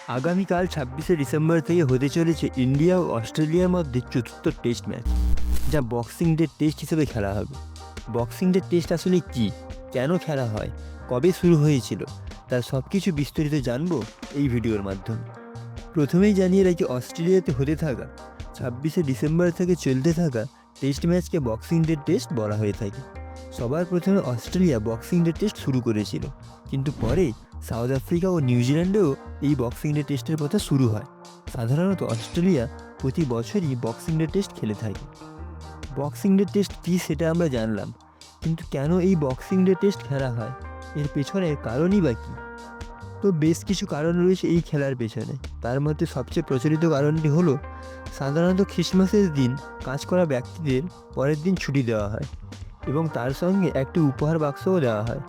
আগামীকাল ২৬শে ডিসেম্বর থেকে হতে চলেছে ইন্ডিয়া ও অস্ট্রেলিয়ার মধ্যে চতুর্থ টেস্ট ম্যাচ, যা বক্সিং ডে টেস্ট হিসেবে খেলা হবে। বক্সিং ডে টেস্ট আসলে কী, কেন খেলা হয়, কবে শুরু হয়েছিল, তার সব কিছু বিস্তারিত জানবো এই ভিডিওর মাধ্যমে। প্রথমেই জানিয়ে রাখি, অস্ট্রেলিয়াতে হতে থাকা ২৬শে ডিসেম্বর থেকে চলতে থাকা টেস্ট ম্যাচকে বক্সিং ডে টেস্ট বলা হয়ে থাকে। সবার প্রথমে অস্ট্রেলিয়া বক্সিং ডে টেস্ট শুরু করেছিল, কিন্তু পরে সাউথ আফ্রিকা ও নিউজিল্যান্ডেও এই বক্সিং ডে টেস্টের কথা শুরু হয়। সাধারণত অস্ট্রেলিয়া প্রতি বছরই বক্সিং ডে টেস্ট খেলে থাকে। বক্সিং ডে টেস্ট কী সেটা আমরা জানলাম, কিন্তু কেন এই বক্সিং ডে টেস্ট খেলা হয়, এর পেছনের কারণই বা কী? তো বেশ কিছু কারণ রয়েছে এই খেলার পেছনে। তার মধ্যে সবচেয়ে প্রচলিত কারণটি হলো, সাধারণত খ্রিসমাসের দিন কাজ করা ব্যক্তিদের পরের দিন ছুটি দেওয়া হয় এবং তার সঙ্গে একটি উপহার বাক্সও দেওয়া হয়।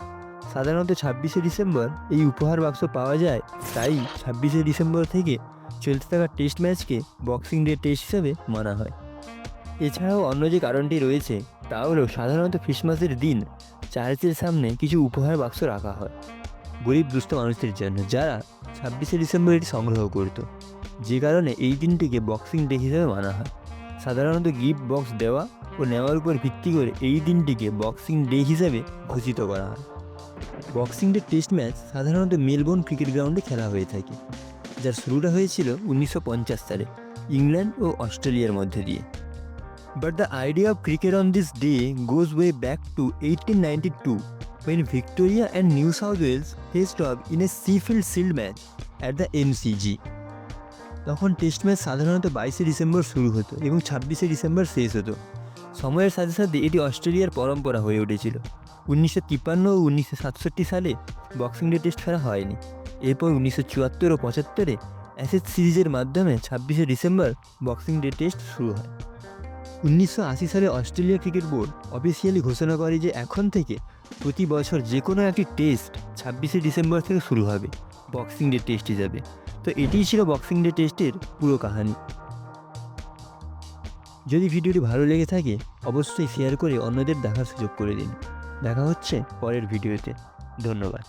সাধারণত ২৬শে ডিসেম্বর এই উপহার বাক্স পাওয়া যায়, তাই ২৬শে ডিসেম্বর থেকে চলতে থাকা টেস্ট ম্যাচকে বক্সিং ডে টেস্ট হিসেবে মানা হয়। এছাড়াও অন্য যে কারণটি রয়েছে তা হলো, সাধারণত খ্রিসমাসের দিন চার্চের সামনে কিছু উপহার বাক্স রাখা হয় গরিব দুস্থ মানুষদের জন্য, যারা ২৬শে ডিসেম্বর এটি সংগ্রহ করত, যে কারণে এই দিনটিকে বক্সিং ডে হিসেবে মানা হয়। সাধারণত গিফট বক্স দেওয়া ও নেওয়ার উপর ভিত্তি করে এই দিনটিকে বক্সিং ডে হিসেবে ঘোষিত করা হয়। বক্সিং ডে টেস্ট ম্যাচ সাধারণত মেলবোর্ন ক্রিকেট গ্রাউন্ডে খেলা হয়ে থাকে, যার শুরুটা হয়েছিল ১৯৫০ সালে ইংল্যান্ড ও অস্ট্রেলিয়ার মধ্যে দিয়ে। But the idea of cricket on this day goes way back to 1892, when Victoria and New South Wales faced off in a Sheffield Shield match at the MCG. তখন টেস্ট ম্যাচ সাধারণত ২২শে December শুরু হতো এবং ২৬শে December শেষ হতো। সময়ের সাথে সাথে এটি অস্ট্রেলিয়ার পরম্পরা হয়ে উঠেছিল। ১৯৫৩ ও ১৯৬৭ সালে বক্সিং ডে টেস্ট খেলা হয়নি। এরপর ১৯৭৪ ও ৭৫-এ অ্যাশেজ সিরিজের মাধ্যমে ২৬শে ডিসেম্বর বক্সিং ডে টেস্ট শুরু হয়। ১৯৮০ সালে অস্ট্রেলিয়া ক্রিকেট বোর্ড অফিসিয়ালি ঘোষণা করে যে এখন থেকে প্রতি বছর যে কোনো একটি টেস্ট ২৬শে ডিসেম্বর থেকে শুরু হবে বক্সিং ডে টেস্ট হিসাবে। তো এটিই ছিল বক্সিং ডে টেস্টের পুরো কাহিনী। যদি ভিডিওটি ভালো লেগে থাকে অবশ্যই শেয়ার করে অন্যদের দেখার সুযোগ করে দিন। দেখা হচ্ছে পরের ভিডিওতে। ধন্যবাদ।